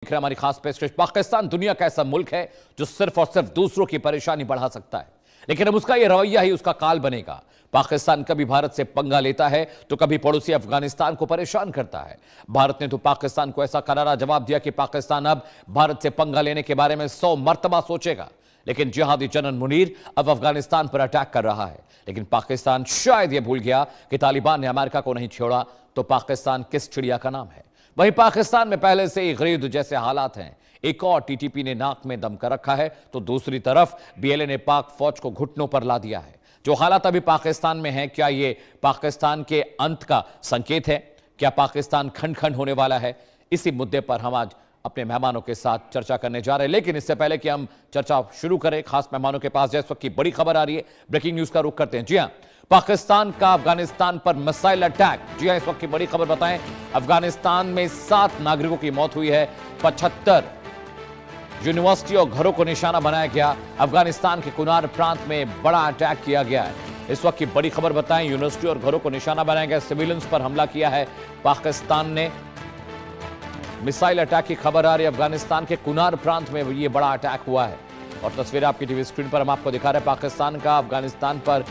देख रहे हैं हमारी खास पेशकश। पाकिस्तान दुनिया का ऐसा मुल्क है जो सिर्फ और सिर्फ दूसरों की परेशानी बढ़ा सकता है, लेकिन अब उसका यह रवैया ही उसका काल बनेगा। पाकिस्तान कभी भारत से पंगा लेता है तो कभी पड़ोसी अफगानिस्तान को परेशान करता है। भारत ने तो पाकिस्तान को ऐसा करारा जवाब दिया कि पाकिस्तान अब भारत से पंगा लेने के बारे में 100 मर्तबा सोचेगा। लेकिन जिहादी जनरल मुनीर अब अफगानिस्तान पर अटैक कर रहा है, लेकिन पाकिस्तान शायद यह भूल गया कि तालिबान ने अमेरिका को नहीं छोड़ा तो पाकिस्तान किस चिड़िया का नाम है। वहीं पाकिस्तान में पहले से ही गरीब जैसे हालात हैं। एक और टीटीपी ने नाक में दम कर रखा है तो दूसरी तरफ बीएलए ने पाक फौज को घुटनों पर ला दिया है। जो हालात अभी पाकिस्तान में हैं, क्या ये पाकिस्तान के अंत का संकेत है? क्या पाकिस्तान खंड खंड होने वाला है? इसी मुद्दे पर हम आज अपने मेहमानों के साथ चर्चा करने जा रहे हैं। लेकिन इससे पहले कि हम चर्चा शुरू करें, खास मेहमानों के पास इस वक्त की बड़ी खबर आ रही है। ब्रेकिंग न्यूज का रुख करते हैं। जी हां, पाकिस्तान का अफगानिस्तान पर मिसाइल अटैक। जी हां, इस वक्त की बड़ी खबर बताएं। अफगानिस्तान में 7 नागरिकों की मौत हुई है, 75 यूनिवर्सिटी और घरों को निशाना बनाया गया। अफगानिस्तान के कुनार प्रांत में बड़ा अटैक किया गया है। इस वक्त की बड़ी खबर बताएं। यूनिवर्सिटी और घरों को निशाना बनाया गया, सिविलियंस पर हमला किया है पाकिस्तान ने। मिसाइल अटैक की खबर आ रही है। अफगानिस्तान के कुनार प्रांत में यह बड़ा अटैक हुआ है और तस्वीर आपकी टीवी स्क्रीन पर हम आपको दिखा रहे हैं। पाकिस्तान का अफगानिस्तान पर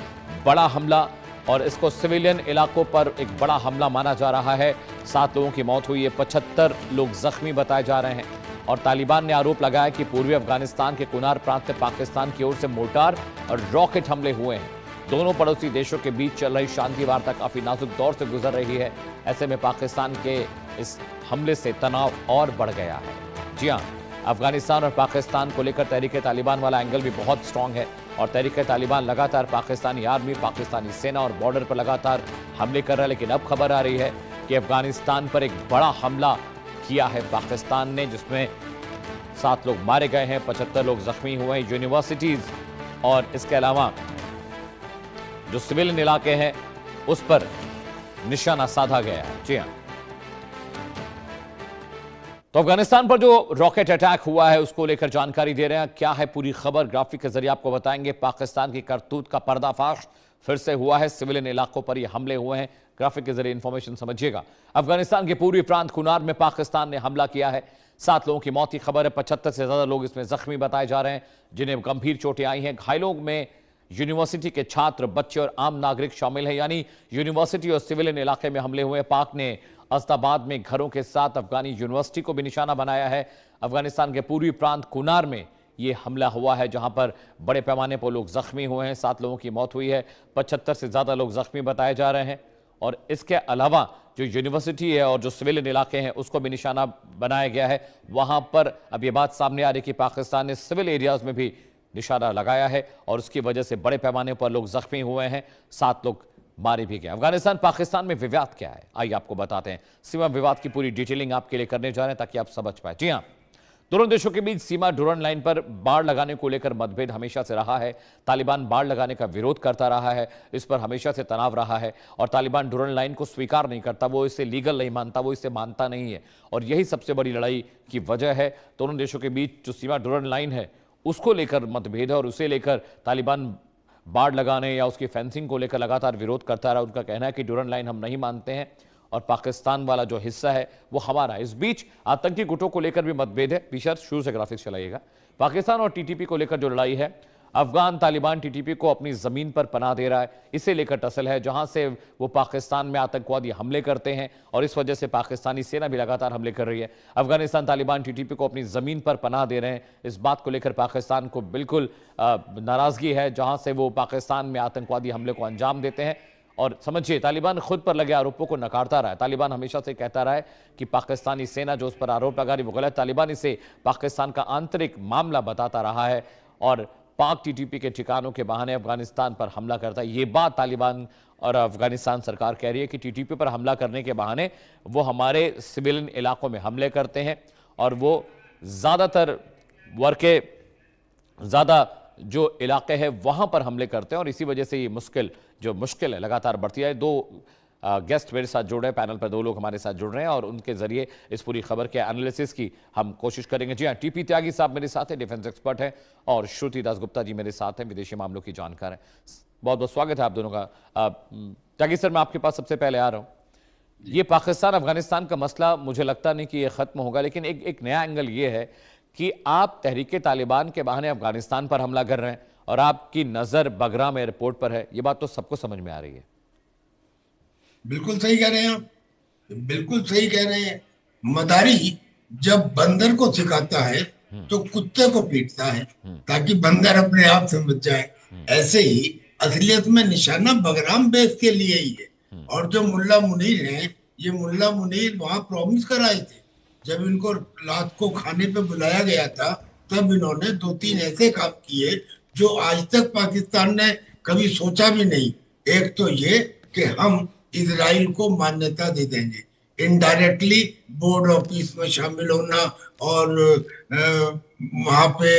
बड़ा हमला और इसको सिविलियन इलाकों पर एक बड़ा हमला माना जा रहा है। 7 लोगों की मौत हुई है, 75 लोग जख्मी बताए जा रहे हैं। और तालिबान ने आरोप लगाया कि पूर्वी अफगानिस्तान के कुनार प्रांत में पाकिस्तान की ओर से मोर्टार और रॉकेट हमले हुए हैं। दोनों पड़ोसी देशों के बीच चल रही शांति वार्ता काफी नाजुक दौर से गुजर रही है। ऐसे में पाकिस्तान के इस हमले से तनाव और बढ़ गया है। जी हां, अफगानिस्तान और पाकिस्तान को लेकर तहरीके तालिबान वाला एंगल भी बहुत स्ट्रांग है और तहरीके तालिबान लगातार पाकिस्तानी आर्मी, पाकिस्तानी सेना और बॉर्डर पर लगातार हमले कर रहा है। लेकिन अब खबर आ रही है कि अफगानिस्तान पर एक बड़ा हमला किया है पाकिस्तान ने, जिसमें 7 लोग मारे गए हैं, 75 लोग जख्मी हुए हैं। यूनिवर्सिटीज और इसके अलावा जो सिविलियन इलाके हैं उस पर निशाना साधा गया है। जी हां, तो अफगानिस्तान पर जो रॉकेट अटैक हुआ है उसको लेकर जानकारी दे रहे हैं। क्या है पूरी खबर, ग्राफिक के जरिए आपको बताएंगे। पाकिस्तान की करतूत का पर्दाफाश फिर से हुआ है, सिविलियन इलाकों पर ये हमले हुए हैं। ग्राफिक के जरिए इंफॉर्मेशन समझिएगा। अफगानिस्तान के पूर्वी प्रांत कुनार में पाकिस्तान ने हमला किया है। 7 लोगों की मौत की खबर है, 75 से ज्यादा लोग इसमें जख्मी बताए जा रहे हैं, जिन्हें गंभीर चोटें आई हैं। घायलों में यूनिवर्सिटी के छात्र, बच्चे और आम नागरिक शामिल हैं। यानी यूनिवर्सिटी और सिविलियन इलाके में हमले हुए। पाक ने अस्ताबाद में घरों के साथ अफगानी यूनिवर्सिटी को भी निशाना बनाया है। अफगानिस्तान के पूर्वी प्रांत कुनार में यह हमला हुआ है, जहां पर बड़े पैमाने पर लोग जख्मी हुए हैं। 7 लोगों की मौत हुई है, 75 से ज्यादा लोग जख्मी बताए जा रहे हैं। और इसके अलावा जो यूनिवर्सिटी है और जो सिविलियन इलाके हैं उसको भी निशाना बनाया गया है। वहां पर अब यह बात सामने आ रही है कि पाकिस्तान ने सिविल एरियाज में भी निशाना लगाया है और उसकी वजह से बड़े पैमाने पर लोग जख्मी हुए हैं, 7 लोग मारे भी गए। अफगानिस्तान पाकिस्तान में विवाद क्या है, आइए आपको बताते हैं। सीमा विवाद की पूरी डिटेलिंग आपके लिए करने जा रहे हैं ताकि आप समझ पाए। जी हां, दोनों देशों के बीच सीमा ड्यूरन लाइन पर बाड़ लगाने को लेकर मतभेद हमेशा से रहा है। तालिबान बाड़ लगाने का विरोध करता रहा है, इस पर हमेशा से तनाव रहा है और तालिबान ड्यूरन लाइन को स्वीकार नहीं करता, वो इसे लीगल नहीं मानता, वो इसे मानता नहीं है। और यही सबसे बड़ी लड़ाई की वजह है। दोनों देशों के बीच जो सीमा ड्यूरन लाइन है उसको लेकर मतभेद है और उसे लेकर तालिबान बाड़ लगाने या उसकी फेंसिंग को लेकर लगातार विरोध करता रहा। उनका कहना है कि ड्यूरन लाइन हम नहीं मानते हैं और पाकिस्तान वाला जो हिस्सा है वो हमारा है। इस बीच आतंकी गुटों को लेकर भी मतभेद है। पीछे शुरू से ग्राफिक्स चलाइएगा। पाकिस्तान और टीटीपी को लेकर जो लड़ाई है, अफगान तालिबान टीटीपी को अपनी जमीन पर पनाह दे रहा है, इसे लेकर टसल है, जहां से वो पाकिस्तान में आतंकवादी हमले करते हैं और इस वजह से पाकिस्तानी सेना भी लगातार हमले कर रही है। अफगानिस्तान तालिबान टीटीपी को अपनी जमीन पर पनाह दे रहे हैं। इस बात को लेकर पाकिस्तान को बिल्कुल नाराजगी है, जहां से वो पाकिस्तान में आतंकवादी हमले को अंजाम देते हैं। और समझिए, तालिबान खुद पर लगे आरोपों को नकारता रहा है। तालिबान हमेशा से कहता रहा है कि पाकिस्तानी सेना जो उस पर आरोप लगा रही वो गलत। तालिबान इसे पाकिस्तान का आंतरिक मामला बताता रहा है और पाक टीटीपी के ठिकानों के बहाने अफगानिस्तान पर हमला करता है। ये बात तालिबान और अफगानिस्तान सरकार कह रही है कि टीटीपी पर हमला करने के बहाने वो हमारे सिविलियन इलाकों में हमले करते हैं और वो ज़्यादातर वर्ग के ज़्यादा जो इलाके हैं वहां पर हमले करते हैं और इसी वजह से ये मुश्किल है लगातार बढ़ती है। 2 गेस्ट मेरे साथ जुड़ रहे हैं, पैनल पर 2 लोग हमारे साथ जुड़ रहे हैं और उनके जरिए इस पूरी खबर के एनालिसिस की हम कोशिश करेंगे। जी हां, टीपी त्यागी साहब मेरे साथ हैं, डिफेंस एक्सपर्ट हैं, और श्रुति दास गुप्ता जी मेरे साथ हैं, विदेशी मामलों की जानकार हैं। बहुत बहुत स्वागत है आप दोनों का। त्यागी सर, मैं आपके पास सबसे पहले आ रहा हूं। ये पाकिस्तान अफगानिस्तान का मसला मुझे लगता नहीं कि ये खत्म होगा, लेकिन एक नया एंगल ये है कि आप तहरीके तालिबान के बहाने अफगानिस्तान पर हमला कर रहे हैं और आपकी नजर बगराम एयरपोर्ट पर है। ये बात तो सबको समझ में आ रही है। बिल्कुल सही कह रहे हैं आप, बिल्कुल सही कह रहे हैं। मदारी जब बंदर को सिखाता है तो कुत्ते को पीटता है ताकि बंदर अपने आप समझ जाए। ऐसे ही असलियत में निशाना बगराम बेस के लिए ही है। और जो मुल्ला मुनीर हैं, ये मुल्ला मुनीर वहां प्रॉमिस कराए थे। जब इनको रात को खाने पे बुलाया गया था, तब इन्होंने दो तीन ऐसे काम किए जो आज तक पाकिस्तान ने कभी सोचा भी नहीं। एक तो ये कि हम इसराइल को मान्यता दे देंगे, इनडायरेक्टली बोर्ड ऑफिस में शामिल होना और वहां पे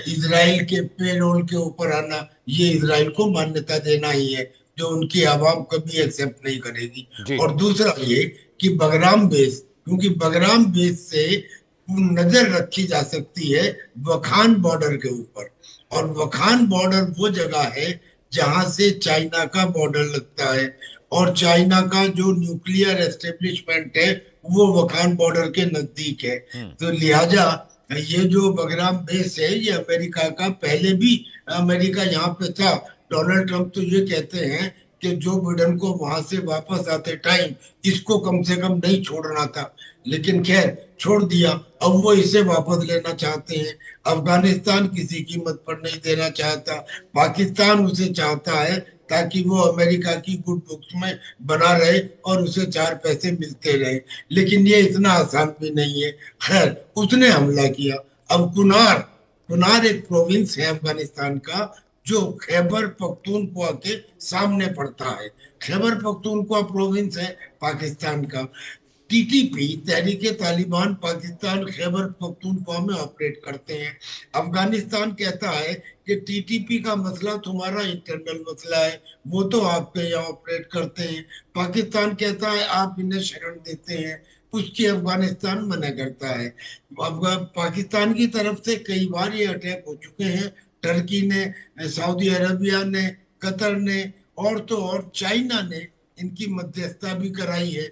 इसराइल के पेरोल के ऊपर आना, ये इसराइल को मान्यता देना ही है, जो उनकी आवाम कभी एक्सेप्ट नहीं करेगी। जी। और दूसरा ये कि बगराम बेस, क्योंकि बगराम बेस से नजर रखी जा सकती है वखान बॉर्डर के ऊपर, और वखान बॉर्डर वो जगह है जहां से चाइना का बॉर्डर लगता है, और चाइना का जो न्यूक्लियर एस्टेब्लिशमेंट है वो वखान बॉर्डर के नजदीक है। तो लिहाजा ये जो बगराम बेस है ये अमेरिका का, पहले भी अमेरिका यहाँ पे था। डोनाल्ड ट्रंप तो ये कहते हैं कि जो बिडेन को वहां से वापस आते टाइम इसको कम से कम नहीं छोड़ना था, लेकिन खैर छोड़ दिया। अब वो इसे वापस लेना चाहते हैं। अफगानिस्तान किसी कीमत पर नहीं देना चाहता, पाकिस्तान उसे चाहता है ताकि वो अमेरिका की गुड बुक्स में बना रहे और उसे चार पैसे मिलते रहे। लेकिन ये इतना आसान भी नहीं है। खैर, उसने हमला किया। अब कुनार, कुनार एक प्रोविंस है अफगानिस्तान का जो खैबर पख्तूनख्वा के सामने पड़ता है। खैबर पख्तूनख्वा प्रोविंस है पाकिस्तान का। टीटीपी, तहरीके तालिबान, पाकिस्तान खैबर पख्तूनख्वा में ऑपरेट करते हैं। अफगानिस्तान कहता है कि टीटीपी का मसला तुम्हारा इंटरनल मसला है, वो तो आपके यहाँ ऑपरेट करते हैं। पाकिस्तान कहता है आप इन्हें शरण देते हैं, उसकी अफगानिस्तान मना करता है। पाकिस्तान की तरफ से कई बार ये अटैक हो चुके हैं। टर्की ने, सऊदी अरबिया ने, कतर ने, और तो और चाइना ने इनकी मध्यस्थता भी कराई है।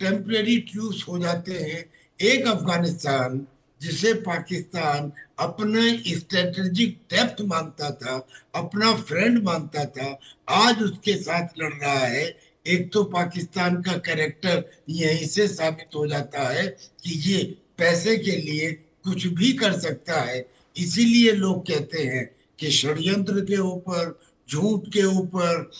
टेम्परेरी ट्रूस हो जाते हैं। एक अफगानिस्तान जिसे पाकिस्तान अपने स्ट्रेटेजिक डेप्थ मानता था, अपना फ्रेंड मानता था, आज उसके साथ लड़ रहा है। एक तो पाकिस्तान का कैरेक्टर यहीं से साबित हो जाता है कि ये पैसे के लिए कुछ भी कर सकता है। इसीलिए लोग कहते हैं कि षड्यंत्र के ऊपर, झूठ के ऊपर,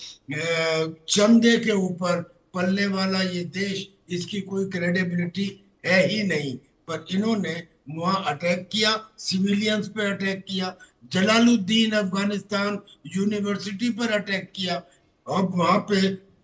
चंदे के ऊपर पलने वाला ये देश, इसकी कोई क्रेडिबिलिटी है ही नहीं। पर इन्होंने वहां अटैक किया, सिविलियंस पे अटैक किया, जलालुद्दीन अफगानिस्तान यूनिवर्सिटी पर अटैक किया। अब वहां पे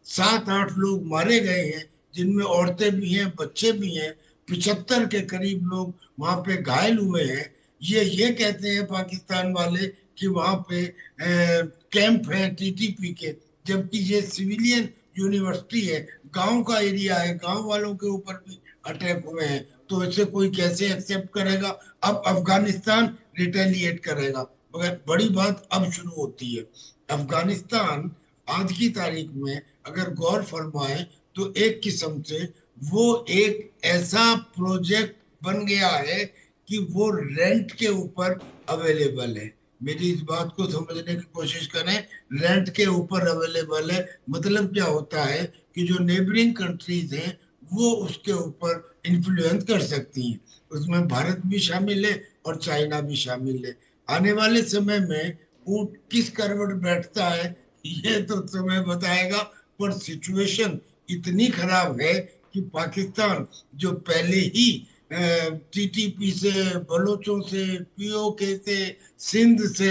7-8 लोग मारे गए हैं, जिनमें औरतें भी हैं, बच्चे भी हैं। 75 के करीब लोग वहां पे घायल हुए हैं। ये कहते हैं पाकिस्तान वाले कि वहां पे कैंप है टीटीपी के, जबकि ये सिविलियन यूनिवर्सिटी है, गांव का एरिया है, गांव वालों के ऊपर भी अटैक हुए हैं। तो इसे कोई कैसे एक्सेप्ट करेगा? अब अफगानिस्तान रिटेलिएट करेगा। मगर बड़ी बात अब शुरू होती है। अफगानिस्तान आज की तारीख में अगर गौर फरमाए तो एक किस्म से वो एक ऐसा प्रोजेक्ट बन गया है कि वो रेंट के ऊपर अवेलेबल है। मेरी इस बात को समझने की कोशिश करें। रेंट के ऊपर अवेलेबल है मतलब क्या होता है कि जो नेबरिंग कंट्रीज हैं वो उसके ऊपर इन्फ्लुएंस कर सकती हैं। उसमें भारत भी शामिल है और चाइना भी शामिल है। आने वाले समय में ऊंट किस करवट बैठता है ये तो समय बताएगा। पर सिचुएशन इतनी खराब है कि पाकिस्तान जो पहले ही टीटीपी से, बलोचों से, पीओके से, सिंध से,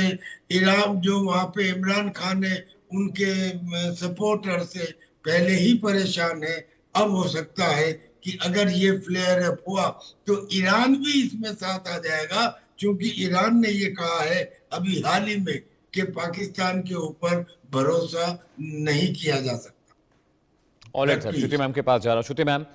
ईरान जो वहां पे इमरान खान है उनके सपोर्टर से पहले ही परेशान है। अब हो सकता है कि अगर ये फ्लेयर अप हुआ तो ईरान भी इसमें साथ आ जाएगा, क्योंकि ईरान ने ये कहा है अभी हाल ही में कि पाकिस्तान के ऊपर भरोसा नहीं किया जा सकता। Alright sir, Shruti please. Ma'am के पास जा रहा हूं। श्रुति मैम,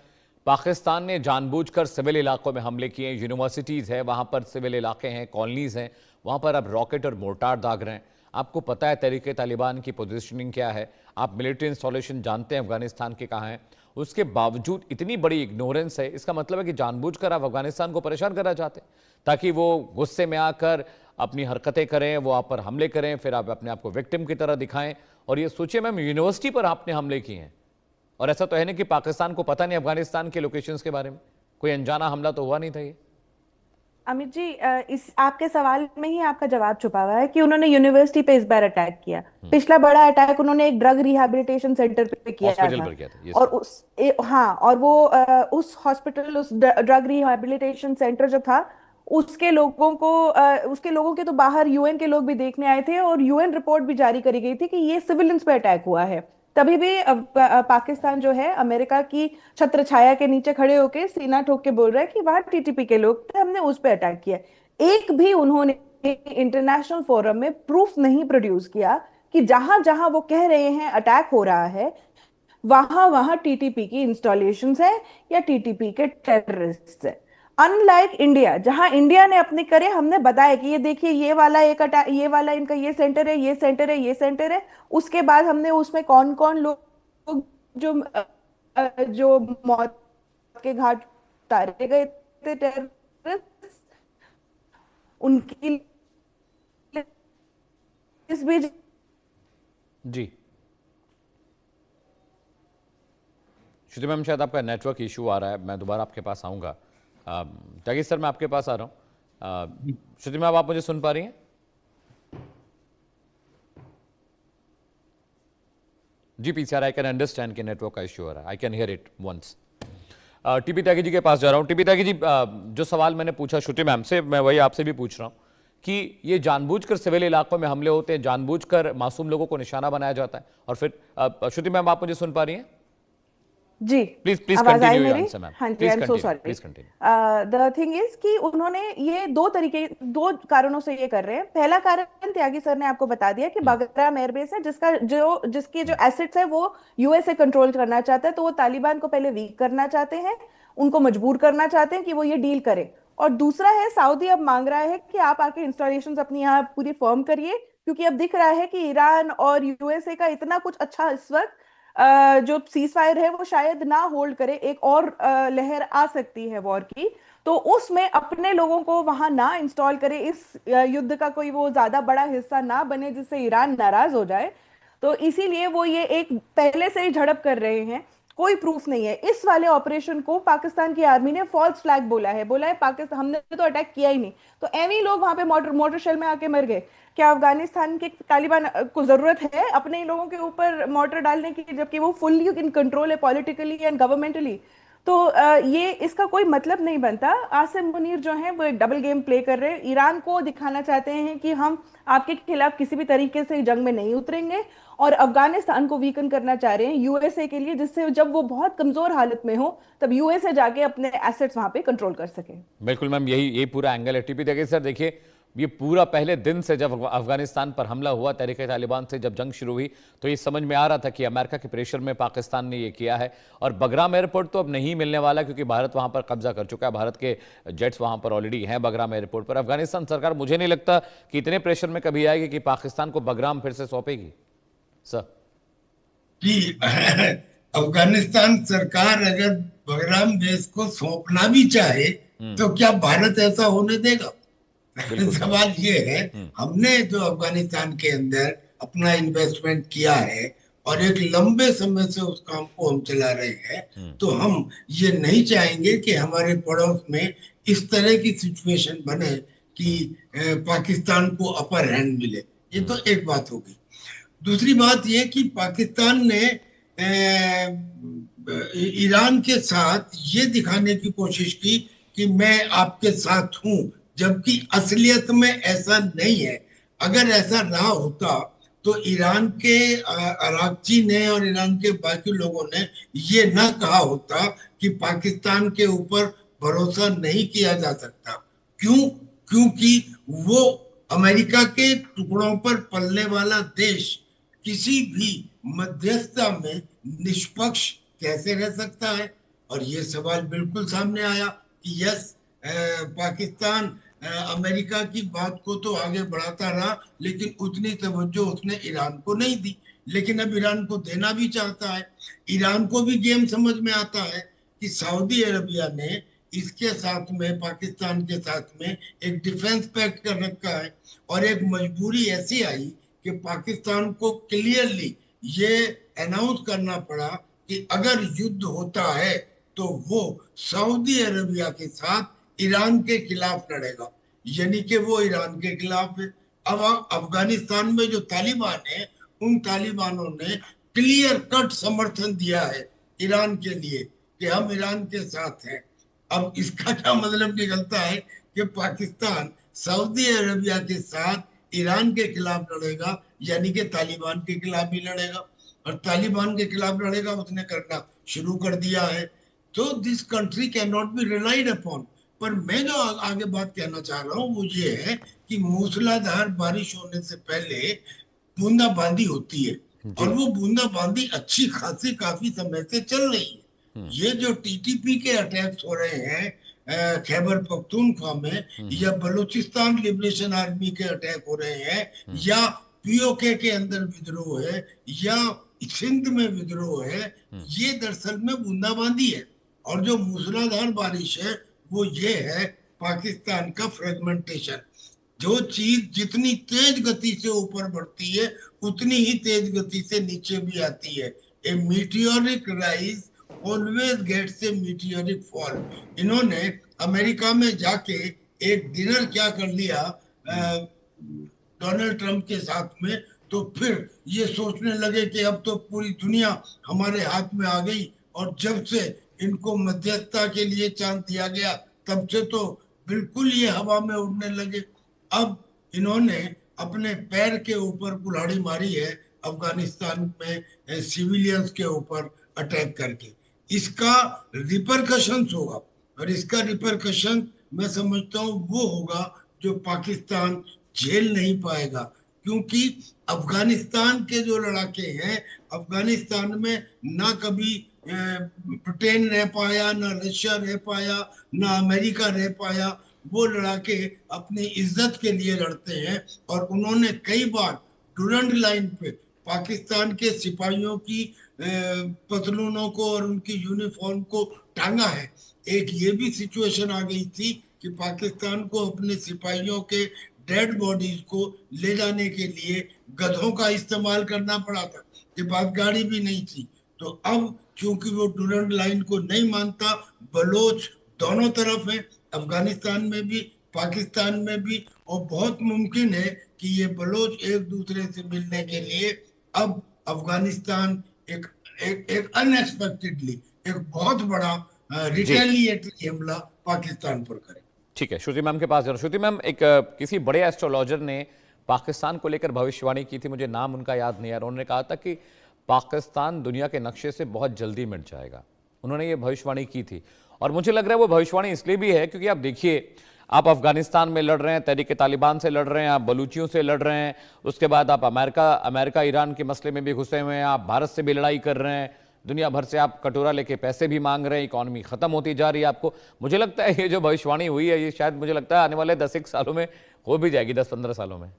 पाकिस्तान ने जानबूझकर सिविल इलाकों में हमले किए, यूनिवर्सिटीज है वहां पर, सिविल इलाके हैं, कॉलोनीज हैं, वहां पर अब रॉकेट और मोर्टार दाग रहे हैं। आपको पता है तरीके तालिबान की पोजीशनिंग क्या है, आप मिलिट्री इंस्टॉलेशन जानते हैं अफगानिस्तान के कहाँ हैं, उसके बावजूद इतनी बड़ी इग्नोरेंस है। इसका मतलब है कि जानबूझकर आप अफगानिस्तान को परेशान करना चाहते हैं ताकि वो गुस्से में आकर अपनी हरकतें करें, वो आप पर हमले करें, फिर आप अपने आप को विक्टिम की तरह दिखाएं। और ये सोचिए मैम, यूनिवर्सिटी पर आपने हमले किए हैं और ऐसा तो है नहीं कि पाकिस्तान को पता नहीं अफगानिस्तान के लोकेशंस के बारे में, कोई अनजाना हमला तो हुआ नहीं था ये। अमित जी, इस आपके सवाल में ही आपका जवाब छुपा हुआ है कि उन्होंने यूनिवर्सिटी पे इस बार अटैक किया। पिछला बड़ा अटैक उन्होंने एक ड्रग रिहैबिलिटेशन सेंटर पे किया हॉस्पिटल था। पर किया था ये और सर। हाँ, और वो उस हॉस्पिटल, उस ड्रग रिहैबिलिटेशन सेंटर जो था, उसके लोगों को उसके लोगों के तो बाहर यूएन के लोग भी देखने आए थे और यूएन रिपोर्ट भी जारी करी गई थी कि ये सिविलियंस पे अटैक हुआ है। तभी भी पाकिस्तान जो है अमेरिका की छत्र छाया के नीचे खड़े होके सीना ठोक के बोल रहा है कि वहां टीटीपी के लोग थे, हमने उस पर अटैक किया। एक भी उन्होंने इंटरनेशनल फोरम में प्रूफ नहीं प्रोड्यूस किया कि जहां जहां वो कह रहे हैं अटैक हो रहा है वहां वहां टीटीपी की इंस्टॉलेशंस है या टीटीपी के टेररिस्ट है। अनलाइक इंडिया, जहां इंडिया ने अपने करे, हमने बताया कि ये देखिए ये वाला एक अटैक, ये वाला इनका ये सेंटर है, ये सेंटर है, ये सेंटर है। उसके बाद हमने उसमें कौन कौन लोग जो मौत के घाट उतारे गए थे टेररिस्ट, उनकी लिस्ट भी। जी श्रुति मैम, शायद आपका नेटवर्क इशू आ रहा है, मैं दोबारा आपके पास आऊंगा। त्यागी सर, मैं आपके पास आ रहा हूँ। श्रुति मैम, आप मुझे सुन पा रही हैं? जी पीसीआर, आई कैन अंडरस्टैंड कि नेटवर्क का इशू आ रहा है, I can hear it once. TP Tyagi ji के पास जा रहा हूँ। टीपी त्यागी जी, जो सवाल मैंने पूछा श्रुति मैम से, मैं वही आपसे भी पूछ रहा हूँ कि ये जानबूझकर सिविल इलाकों में हमले होते हैं, जानबूझकर मासूम लोगों को निशाना बनाया जाता है। और फिर श्रुति मैम, आप मुझे सुन पा रही हैं? जी, प्लीज आवाज आई कंटिन्यू मेरी? Answer ma'am. हाँ जी, I am so sorry. The thing is कि उन्होंने ये दो कारणों से ये कर रहे हैं। पहला कारण त्यागी सर ने आपको बता दिया कि बागराम एयरबेस है जिसके जो एसेट्स है वो यूएसए कंट्रोल करना चाहता है, तो वो तालिबान को पहले वीक करना चाहते हैं, उनको मजबूर करना चाहते हैं कि वो ये डील करें। और दूसरा है, सऊदी अब मांग रहा है कि आप आके इंस्टॉलेशंस अपनी यहाँ पूरी फर्म करिए, क्योंकि अब दिख रहा है कि ईरान और यूएसए का इतना कुछ अच्छा इस वक्त जो सीज फायर है वो शायद ना होल्ड करे, एक और लहर आ सकती है वॉर की। तो उसमें अपने लोगों को वहां ना इंस्टॉल करे, इस युद्ध का कोई वो ज्यादा बड़ा हिस्सा ना बने जिससे ईरान नाराज हो जाए। तो इसीलिए वो ये एक पहले से ही झड़प कर रहे हैं। कोई प्रूफ नहीं है इस वाले ऑपरेशन को। पाकिस्तान की आर्मी ने फॉल्स फ्लैग बोला है पाकिस्तान, हमने तो अटैक किया ही नहीं। तो एवं लोग वहां पे मोटर शेल में आके मर गए। क्या अफगानिस्तान के तालिबान को जरूरत है अपने ही लोगों के ऊपर मोटर डालने की, जबकि वो फुल्ली इन कंट्रोल है पॉलिटिकली एंड गवर्नमेंटली? तो ये इसका कोई मतलब नहीं बनता। आसिम मुनीर जो है वो एक डबल गेम प्ले कर रहे हैं। ईरान को दिखाना चाहते हैं कि हम आपके खिलाफ किसी भी तरीके से जंग में नहीं उतरेंगे, और अफगानिस्तान को वीकन करना चाह रहे हैं यूएसए के लिए, जिससे जब वो बहुत कमजोर हालत में हो तब यूएसए जाके अपने एसेट्स वहां पे कंट्रोल कर सके। बिल्कुल मैम, यही पूरा एंगल है। टीपी देखिए सर, देखिए ये पूरा पहले दिन से जब अफगानिस्तान पर हमला हुआ तहरीक तालिबान से, जब जंग शुरू हुई, तो ये समझ में आ रहा था कि अमेरिका के प्रेशर में पाकिस्तान ने ये किया है। और बगराम एयरपोर्ट तो अब नहीं मिलने वाला, क्योंकि भारत वहां पर कब्जा कर चुका है, भारत के जेट्स वहां पर ऑलरेडी हैं बगराम एयरपोर्ट पर। अफगानिस्तान सरकार मुझे नहीं लगता कि इतने प्रेशर में कभी आएगी कि पाकिस्तान को बगराम फिर से सौंपेगी। सर जी, अफगानिस्तान सरकार अगर बगराम बेस को सौंपना भी चाहे तो क्या भारत ऐसा होने देगा? सवाल ये है, हमने जो अफगानिस्तान के अंदर अपना इन्वेस्टमेंट किया है और एक लंबे समय से उस काम को हम चला रहे हैं, तो हम ये नहीं चाहेंगे कि हमारे पड़ोस में इस तरह की सिचुएशन बने कि पाकिस्तान को अपर हैंड मिले। ये तो एक बात होगी। दूसरी बात यह कि पाकिस्तान ने ईरान के साथ ये दिखाने की कोशिश की कि मैं आपके साथ हूं, जबकि असलियत में ऐसा नहीं है। अगर ऐसा ना होता तो ईरान के अरागची ने और ईरान के बाकी लोगों ने ये ना कहा होता कि पाकिस्तान के ऊपर भरोसा नहीं किया जा सकता। क्यों? क्योंकि वो अमेरिका के टुकड़ों पर पलने वाला देश किसी भी मध्यस्थता में निष्पक्ष कैसे रह सकता है? और ये सवाल बिल्कुल सामने आया कि यस, पाकिस्तान अमेरिका की बात को तो आगे बढ़ाता रहा, लेकिन उतनी तवज्जो उसने ईरान को नहीं दी। लेकिन अब ईरान को देना भी चाहता है। ईरान को भी गेम समझ में आता है कि सऊदी अरबिया ने इसके साथ में, पाकिस्तान के साथ में एक डिफेंस पैक्ट कर रखा है, और एक मजबूरी ऐसी आई कि पाकिस्तान को क्लियरली ये अनाउंस करना पड़ा कि अगर युद्ध होता है तो वो सऊदी अरबिया के साथ ईरान के खिलाफ लड़ेगा, यानी कि वो ईरान के खिलाफ है। अब अफगानिस्तान में जो तालिबान है, उन तालिबानों ने क्लियर कट समर्थन दिया है ईरान के लिए कि हम ईरान के साथ हैं। अब इसका क्या मतलब निकलता है कि पाकिस्तान सऊदी अरबिया के साथ ईरान के खिलाफ लड़ेगा, यानी कि तालिबान के खिलाफ भी लड़ेगा, और तालिबान के खिलाफ लड़ेगा, उसने करना शुरू कर दिया है। तो this country can not be relied upon. पर मैं जो आगे बात कहना चाह रहा हूँ वो ये है कि मूसलाधार बारिश होने से पहले बूंदाबांदी होती है, और वो बूंदाबांदी अच्छी खासी काफी समय से चल रही है। ये जो टीटीपी के अटैक्स हो रहे हैं खैबर पख्तूनख्वा में, या बलूचिस्तान लिबरेशन आर्मी के अटैक हो रहे हैं, या पीओके के अंदर विद्रोह है, या सिंध में विद्रोह है, ये दरअसल में बूंदाबांदी है। और जो मूसलाधार बारिश है वो ये है पाकिस्तान का फ्रेगमेंटेशन। जो चीज जितनी तेज गति से ऊपर बढ़ती है उतनी ही तेज गति से नीचे भी आती है। ए मीटियोरिक राइज ऑलवेज गेट्स ए मीटियोरिक फॉल। इन्होंने अमेरिका में जाके एक डिनर क्या कर लिया डोनाल्ड ट्रंप के साथ में, तो फिर ये सोचने लगे कि अब तो पूरी दुनिया हमारे हाथ में आ गई, और जब से इनको मध्यस्थता के लिए चांस दिया गया तब से तो बिल्कुल ये हवा में उड़ने लगे। अब इन्होंने अपने पैर के ऊपर कुल्हाड़ी मारी है अफगानिस्तान में सिविलियंस के ऊपर अटैक करके। इसका रिपरकशंस होगा, और इसका रिपरकशन मैं समझता हूँ वो होगा जो पाकिस्तान झेल नहीं पाएगा, क्योंकि अफगानिस्तान के जो लड़ाके हैं, अफगानिस्तान में ना कभी ब्रिटेन रह पाया, ना रशिया रह पाया, ना अमेरिका रह पाया। वो लड़ाके अपनी इज्जत के लिए लड़ते हैं, और उन्होंने कई बार डुरंड लाइन पे पाकिस्तान के सिपाहियों की पतलूनों को और उनकी यूनिफॉर्म को टांगा है। एक ये भी सिचुएशन आ गई थी कि पाकिस्तान को अपने सिपाहियों के डेड बॉडीज को ले जाने के लिए गधों का इस्तेमाल करना पड़ा था, ये बात गाड़ी भी नहीं थी। तो अब चूंकि वो डुरंड लाइन को नहीं मानता, बलोच दोनों तरफ है, अफगानिस्तान में भी पाकिस्तान में भी, और बहुत मुमकिन है कि ये बलोच एक दूसरे से मिलने के लिए अब अफगानिस्तान एक एक एक अनएक्सपेक्टेडली एक बहुत बड़ा रिटेलिएटरी हमला पाकिस्तान पर करे। ठीक है, श्रुति मैम के पास जाओ। श्रुति मैम, एक किसी बड़े एस्ट्रोलॉजर ने पाकिस्तान को लेकर भविष्यवाणी की थी, मुझे नाम उनका याद नहीं आ रहा। उन्होंने कहा था कि पाकिस्तान दुनिया के नक्शे से बहुत जल्दी मिट जाएगा। उन्होंने ये भविष्यवाणी की थी, और मुझे लग रहा है वो भविष्यवाणी इसलिए भी है क्योंकि आप देखिए, आप अफगानिस्तान में लड़ रहे हैं, तहरीक तालिबान से लड़ रहे हैं, आप बलूचियों से लड़ रहे हैं, उसके बाद आप अमेरिका ईरान के मसले में भी घुसे हुए हैं, आप भारत से भी लड़ाई कर रहे हैं, दुनिया भर से आप कटोरा लेके पैसे भी मांग रहे हैं, इकॉनमी खत्म होती जा रही है। आपको मुझे लगता है ये जो भविष्यवाणी हुई है, ये शायद मुझे लगता है आने वाले 10-1 सालों में हो भी जाएगी, 10-15 सालों में।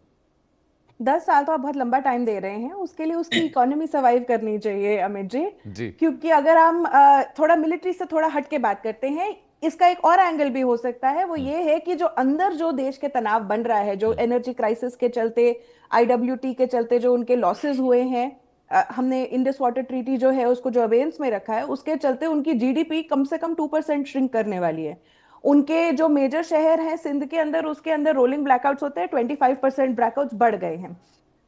10 साल तो आप बहुत लंबा टाइम दे रहे हैं, उसके लिए उसकी इकोनॉमी सर्वाइव करनी चाहिए अमित जी। क्योंकि अगर हम थोड़ा मिलिट्री से थोड़ा हट के बात करते हैं, इसका एक और एंगल भी हो सकता है। वो ये है कि जो अंदर जो देश के तनाव बन रहा है, जो एनर्जी क्राइसिस के चलते, IWT के चलते जो उनके लॉसेस हुए हैं, हमने इंडस वाटर ट्रीटी जो है उसको जो अवेयंस में रखा है, उसके चलते उनकी GDP कम से कम 2% श्रिंक करने वाली है। उनके जो मेजर शहर हैं सिंध के अंदर, उसके अंदर रोलिंग ब्लैकआउट्स होते हैं, 25% ब्लैकआउट्स बढ़ गए हैं।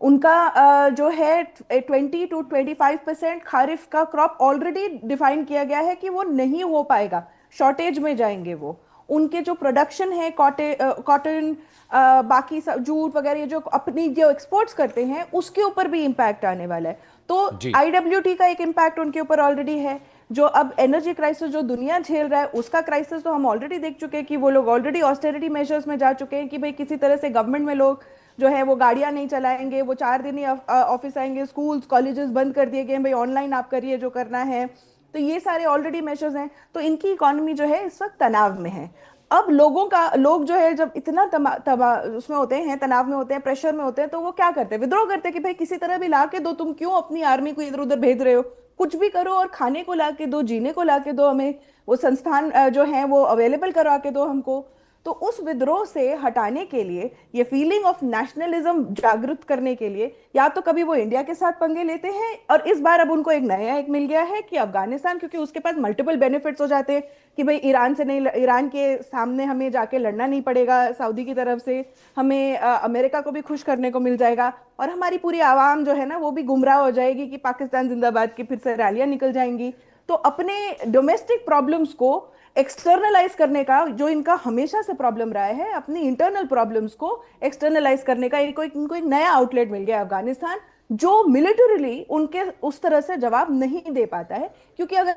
उनका जो है 20 to 25% खारिफ का क्रॉप ऑलरेडी डिफाइन किया गया है कि वो नहीं हो पाएगा, शॉर्टेज में जाएंगे वो। उनके जो प्रोडक्शन है कॉटन, बाकी सब जूट वगैरह जो अपनी जो एक्सपोर्ट्स करते हैं, उसके ऊपर भी इम्पैक्ट आने वाला है। तो IWT का एक इम्पैक्ट उनके ऊपर ऑलरेडी है। जो अब एनर्जी क्राइसिस जो दुनिया झेल रहा है, उसका क्राइसिस तो हम ऑलरेडी देख चुके हैं कि वो लोग ऑलरेडी ऑस्टेरिटी मेजर्स में जा चुके हैं कि भाई किसी तरह से गवर्नमेंट में लोग जो है वो गाड़ियां नहीं चलाएंगे, वो 4 दिन ही ऑफिस आएंगे, स्कूल्स कॉलेजेस बंद कर दिए गए, भाई ऑनलाइन आप करिए जो करना है। तो ये सारे ऑलरेडी मेजर्स हैं। तो इनकी इकोनॉमी जो है इस वक्त तनाव में है। अब लोग जो है जब इतना उसमें होते हैं, तनाव में होते हैं, प्रेशर में होते हैं, तो वो क्या करते हैं, विद्रोह करते हैं कि भाई किसी तरह भी ला के दो, तुम क्यों अपनी आर्मी को इधर उधर भेज रहे हो, कुछ भी करो और खाने को ला के दो, जीने को ला के दो, हमें वो संस्थान जो है वो अवेलेबल करवा के दो हमको। तो उस विद्रोह से हटाने के लिए, ये फीलिंग ऑफ नेशनलिज्म जागृत करने के लिए, या तो कभी वो इंडिया के साथ पंगे लेते हैं, और इस बार अब उनको एक मिल गया है कि अफगानिस्तान, क्योंकि उसके पास मल्टीपल बेनिफिट्स हो जाते हैं कि भाई ईरान से नहीं, ईरान के सामने हमें जाके लड़ना नहीं पड़ेगा सऊदी की तरफ से, हमें अमेरिका को भी खुश करने को मिल जाएगा, और हमारी पूरी आवाम जो है ना वो भी गुमराह हो जाएगी कि पाकिस्तान जिंदाबाद की फिर से रैलियां निकल जाएंगी। तो अपने डोमेस्टिक प्रॉब्लम्स को एक्सटर्नलाइज करने का, जो इनका हमेशा से प्रॉब्लम रहा है, अपनी इंटरनल प्रॉब्लम्स को एक्सटर्नलाइज करने का इनको एक नया आउटलेट मिल गया अफगानिस्तान, जो मिलिटरीली उनके उस तरह से जवाब नहीं दे पाता है। क्योंकि अगर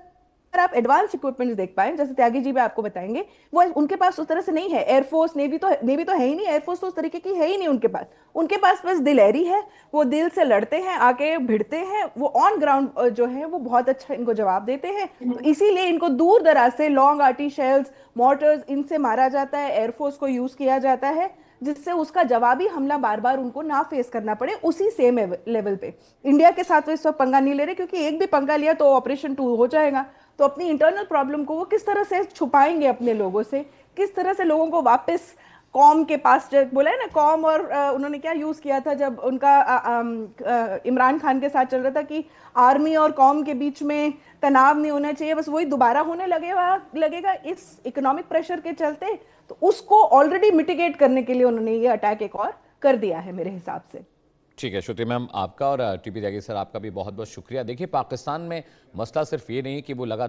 आप एडवांस इक्विपमेंट्स देख पाए, जैसे त्यागी जी भी आपको बताएंगे, वो उनके पास उस तरह से नहीं है। एयरफोर्स, नेवी तो है ही नहीं, एयरफोर्स तो उस तरीके की है ही नहीं उनके पास। उनके पास बस दिलेरी है, वो दिल से लड़ते हैं, आके भिड़ते हैं, वो ऑन ग्राउंड जो है वो बहुत अच्छा इनको जवाब देते हैं। तो इसीलिए इनको दूर दराज से लॉन्ग आर्टी शेल्स, मोर्टर्स, इनसे मारा जाता है, एयरफोर्स को यूज किया जाता है, जिससे उसका जवाबी हमला बार बार उनको ना फेस करना पड़े उसी सेम लेवल पे। इंडिया के साथ वो इस वक्त पंगा नहीं ले रहे, क्योंकि एक भी पंगा लिया तो ऑपरेशन 2 हो जाएगा। तो अपनी इंटरनल प्रॉब्लम को वो किस तरह से छुपाएंगे अपने लोगों से, किस तरह से लोगों को वापस कॉम के पास, बोला है ना कॉम, और उन्होंने क्या यूज किया था जब उनका इमरान खान के साथ चल रहा था कि आर्मी और कॉम के बीच में तनाव नहीं होना चाहिए, बस वही दोबारा होने लगेगा इस इकोनॉमिक प्रेशर के चलते। तो उसको ऑलरेडी मिटिगेट करने के लिए उन्होंने ये अटैक एक और कर दिया है मेरे हिसाब से। ठीक है श्रुति मैम, आपका और टीपी त्यागी सर आपका भी बहुत बहुत शुक्रिया। देखिए, पाकिस्तान में मसला सिर्फ ये नहीं कि वो लगातार